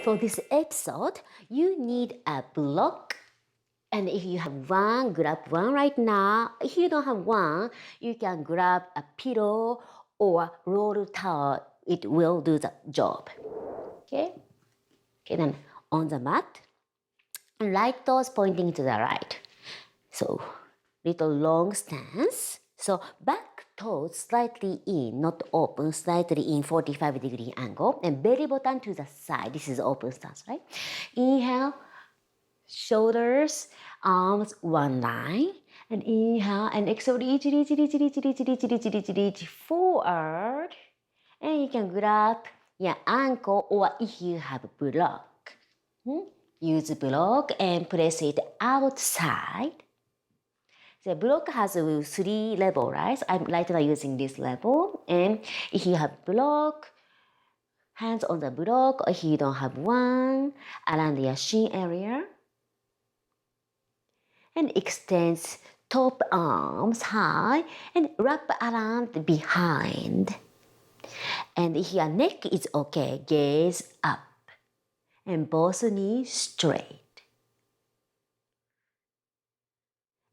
For this episode, you need a block. And if you have one, grab one right now. If you don't have one, you can grab a pillow or roll towel. It will do the job. Okay? Okay, then on the mat, right toes pointing to the right. So, little long stance. So, back toes slightly in, not open, slightly in 45-degree angle. And belly button to the side. This is open stance, right? Inhale. Shoulders, arms, one line. And inhale and exhale, reach forward. And you can grab your ankle or if you have a block. Use block and press it outside. The block has 3 levels, right? I'm right now using this level. And if you have block, hands on the block, or if you don't have one, around your shin area. And extends top arms high and wrap around behind. And if your neck is okay, gaze up and both knees straight.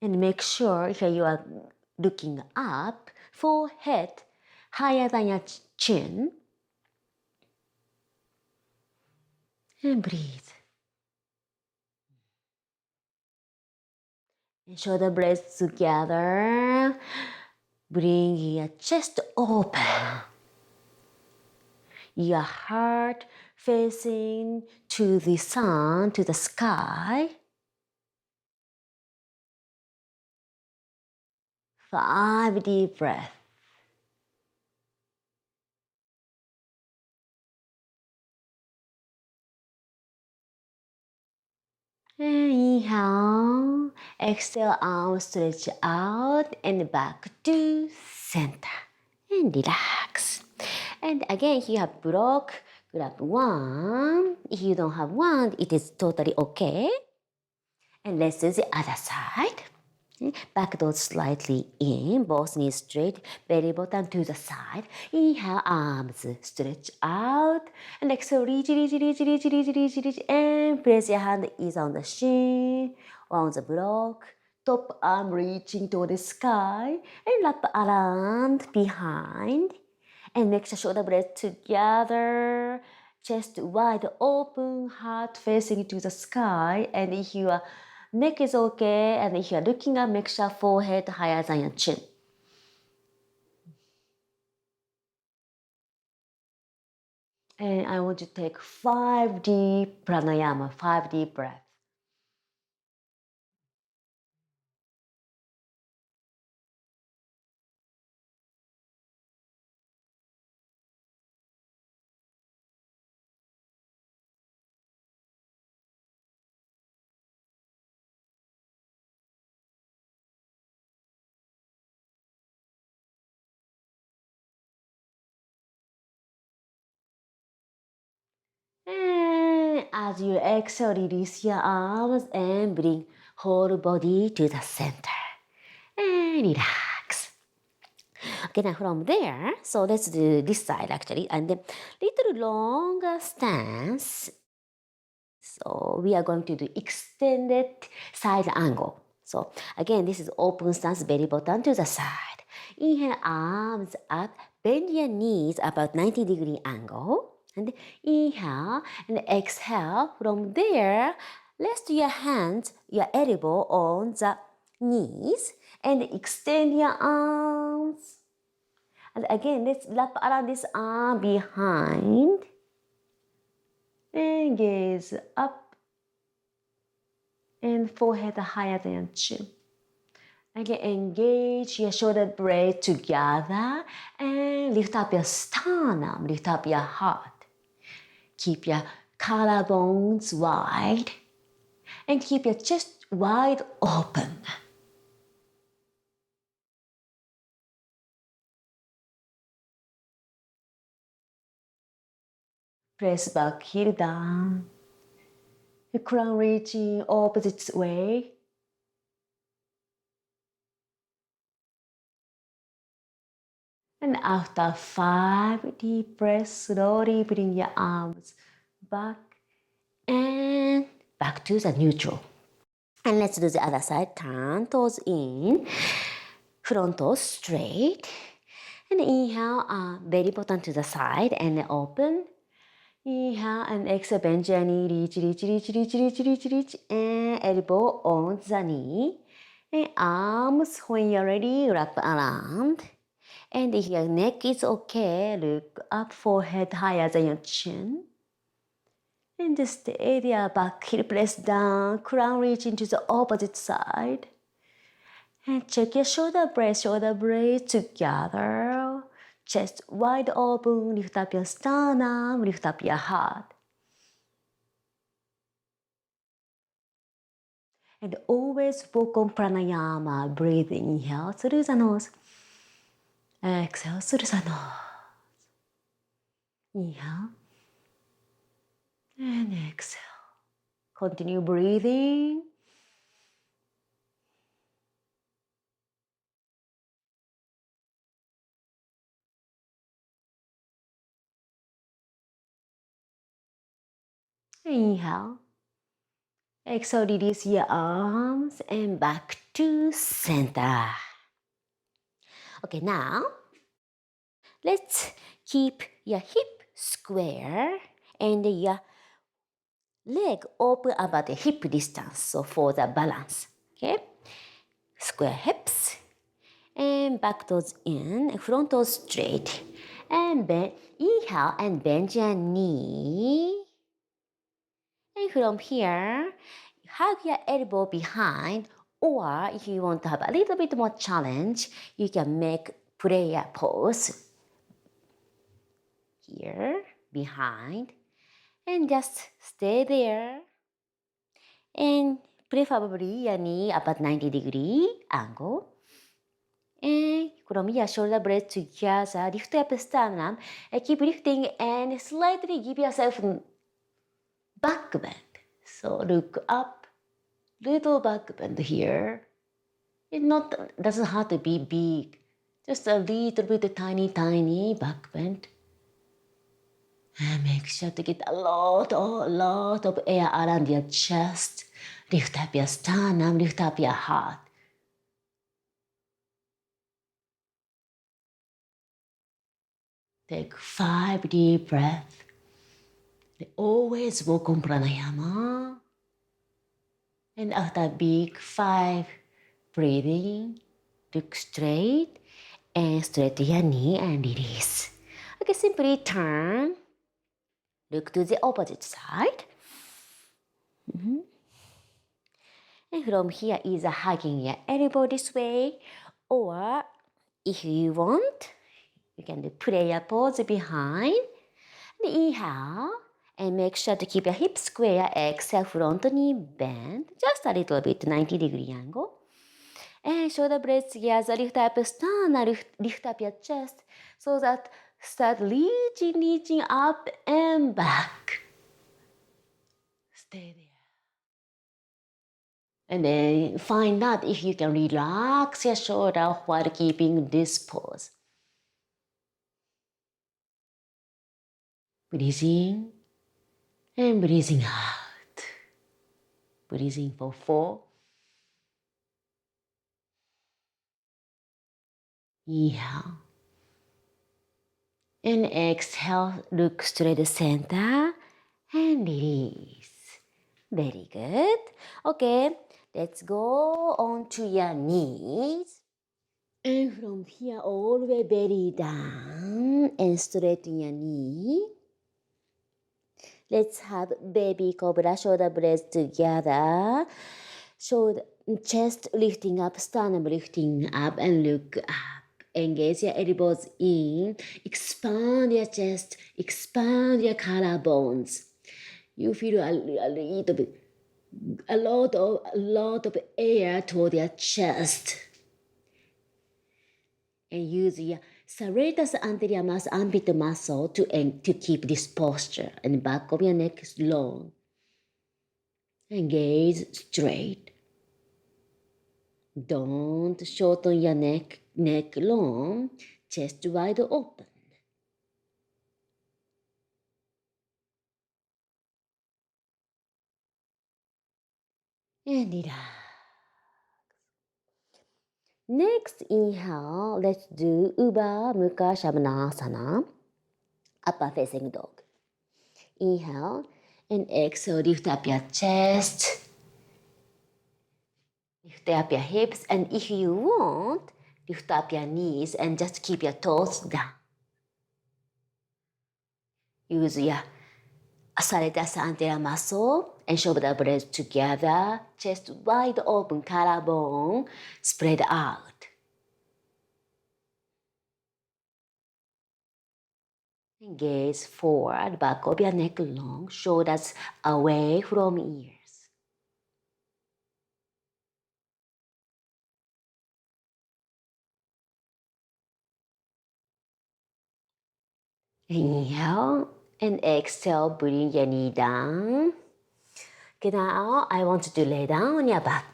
And make sure if you are looking up, forehead higher than your chin. And breathe. And shoulder blades together. Bring your chest open. Your heart facing to the sun, to the sky. 5 deep breaths. And inhale, exhale, arms stretch out and back to center. And relax. And again, if you have block, grab one. If you don't have one, it is totally okay. And let's do the other side. Back toes slightly in, both knees straight, belly button to the side. Inhale, arms stretch out. And exhale, reach, and place your hand is on the shin or on the block. Top arm reaching toward the sky and wrap around behind. And make sure shoulder blades together. Chest wide open, heart facing to the sky. And if your neck is okay, and if you're looking up, make sure forehead higher than your chin. And I want you to take 5 deep pranayama, 5 deep breaths. And as you exhale, release your arms and bring whole body to the center. And relax. Okay, now from there, so let's do this side actually, and then little longer stance. So we are going to do extended side angle. So again, this is open stance, belly button to the side. Inhale, arms up, bend your knees about 90-degree angle. And inhale and exhale. From there, rest your hands, your elbow on the knees and extend your arms. And again, let's wrap around this arm behind. And gaze up and forehead higher than chin. Again, engage your shoulder blades together and lift up your sternum, lift up your heart. Keep your collarbones wide and keep your chest wide open. Press back, heel down. The crown reaching opposite way. And after 5 deep breaths, slowly bring your arms back back to the neutral. And let's do the other side. Turn toes in, front toes straight. And inhale, belly button to the side and open. Inhale and exhale, bend your knee, reach, reach, reach, reach, reach, reach, reach, and elbow on the knee. And arms, when you're ready, wrap around. And if your neck is okay, look up, forehead higher than your chin. And just stay there, back heel press down, crown reach into the opposite side. And check your shoulder blades together. Chest wide open, lift up your sternum, lift up your heart. And always walk on pranayama, breathe inhale through the nose. Exhale through the nose. Inhale. And exhale. Continue breathing. Inhale. Exhale, release your arms and back to center. Okay, now let's keep your hip square and your leg open about the hip distance. So for the balance, okay? Square hips and back toes in, front toes straight. And bend, inhale and bend your knee. And from here, hug your elbow behind, or if you want to have a little bit more challenge, you can make prayer pose here, behind, and just stay there. And preferably your knee about 90-degree angle. And from your shoulder blades together, lift up sternum, and keep lifting and slightly give yourself back bend. So look up, little back bend here. It doesn't have to be big, just a little bit tiny back bend. And make sure to get a lot of air around your chest. Lift up your sternum, lift up your heart. Take 5 deep breaths. Always walk on pranayama. And after big 5 breathing, look straight and straighten your knee and release. Okay, simply turn. Look to the opposite side. And from here, either hugging your elbow this way, or if you want, you can do prayer pose behind. And inhale, and make sure to keep your hips square. Exhale, front knee bend, just a little bit, 90-degree angle. And shoulder blades together, lift up your sternum, lift up your chest, so that start reaching up and back. Stay there. And then find out if you can relax your shoulder while keeping this pose. Breathing and breathing out. Breathing for 4. Inhale. And exhale, look straight center and release. Very good. Okay, let's go on to your knees. And from here all the way belly down and straighten your knee. Let's have baby cobra, shoulder blades together. Shoulder, chest lifting up, sternum lifting up, and look up. Engage your elbows in. Expand your chest. Expand your collarbones. You feel a little bit, a lot of air toward your chest. And use your serratus anterior armpit muscle to keep this posture. And back of your neck is long. And gaze straight. Don't shorten your neck long, chest wide open. And relax. Next inhale, let's do Uba Mukha Shavasana, upper facing dog. Inhale and exhale, lift up your chest, lift up your hips, and if you want, lift up your knees and just keep your toes down. Use your serratus anterior muscle and shoulder blades together, chest wide open, collarbone spread out. And gaze forward, back of your neck long, shoulders away from ears. Inhale and exhale, bring your knee down. Okay, now I want you to lay down on your back.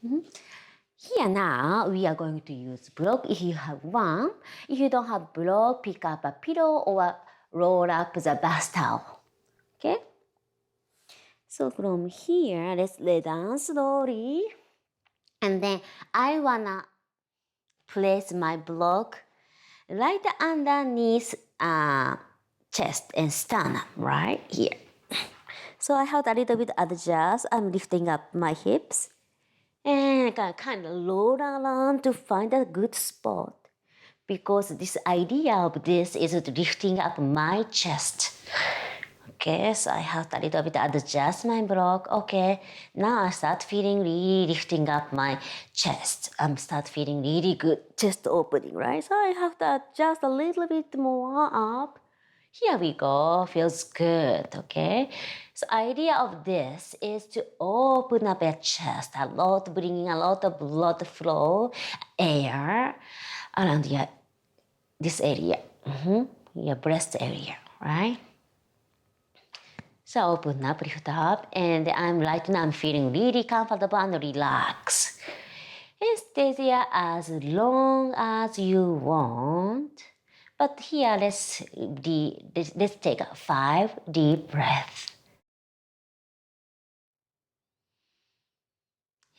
Here now, we are going to use block if you have one. If you don't have block, pick up a pillow or roll up the bath towel. Okay? So from here, let's lay down slowly. And then I wanna place my block right underneath chest and sternum, right here. So I have a little bit adjust. I'm lifting up my hips. And I kind of roll around to find a good spot. Because this idea of this is lifting up my chest. Okay, so I have to a little bit adjust my block. Okay, now I start feeling really lifting up my chest. Start feeling really good chest opening, right? So I have to adjust a little bit more up. Here we go, feels good, okay? So idea of this is to open up your chest a lot, bringing a lot of blood flow, air around this area, your breast area, right? So open up, lift up, and right now I'm feeling really comfortable and relaxed. And stay there as long as you want. But here, let's take 5 deep breaths.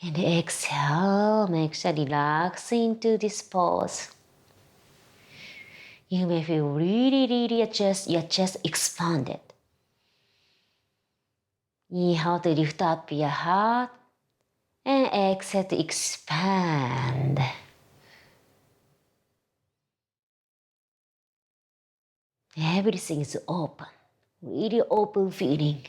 And exhale, make sure relax into this pose. You may feel really your chest expanded. Inhale to lift up your heart, and exhale to expand. Everything is open, really open feeling.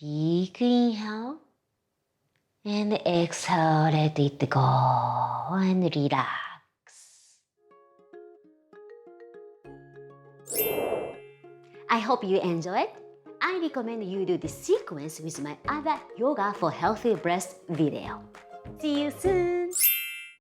Big inhale, and exhale, let it go, and relax. I hope you enjoyed. I recommend you do this sequence with my other Yoga for Healthy Breast video. See you soon!